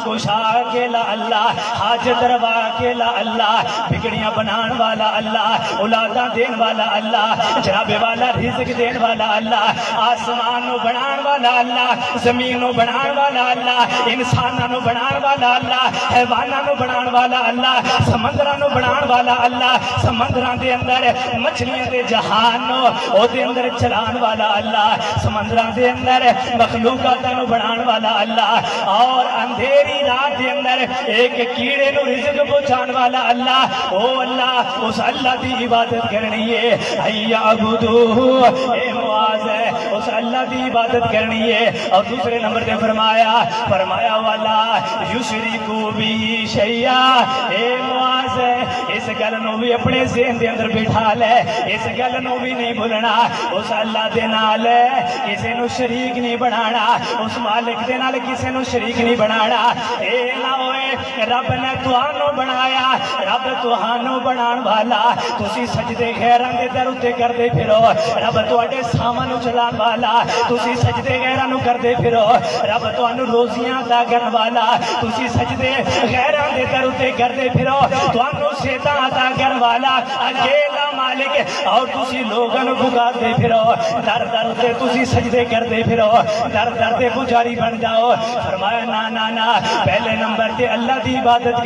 کشا اکیلا اللہ، حاجت روا اکیلا اللہ، بگڑیاں بنان والا اللہ، اولاداں دین والا اللہ، جناب والا رزق دین والا اللہ، آسمان نو بنان والا اللہ، زمین نو بنان والا اللہ، انساناں نو بنان والا اللہ، حیواناں نو بنان والا اللہ، سمندراں نو بنان والا اللہ، سمندراں دے اندر مچھلیاں دے جہان نو او دے اندر چلان والا اللہ، سمندراں دے اندر مخلوقات نو بنان والا اللہ، اور اندھیری رات دے اندر ایک کیڑے نو رزق پہنچان والا اللہ، او اللہ، اس اللہ دی عبادت کرنی ہے، حیا عبدو اے معاذ ہے، اس اللہ دی عبادت کرنی ہے۔ اور دوسرے نمبر پہ فرمایا والا یشرکو بی شیئا، اے معاذ ہے، اس گل نو بھی اپنے ذہن دے اندر بٹھا لے، اس گل نو بھی نہیں بھولنا، اس اللہ دے نال کسے نو شریک نہیں بنانا، اس مالک دے نال کسے نو شریک نہیں بنانا۔ اے نہ ہوئے رب نے تہانوں بنایا، رب تہانوں بنان والا، تسی سجدے غیراں دے در اتے کردے پھرو، رب تواڈے سامان چلان والا، تسی سجدے غیراں نو کردے پھرو، رب تانوں روزیاں عطا کرن والا، تسی سجدے غیراں دے در اتے کردے پھرو، تانوں صحتاں عطا کرن والا اکیلا مالک، اور تسی لوگاں نو پکاردے پھرو، در در تے تسی سجدے کردے پھرو، در در تے پجاری بن جاؤ۔ فرمایا نا نا نا، پہلے نمبر تے اللہ دی عبادت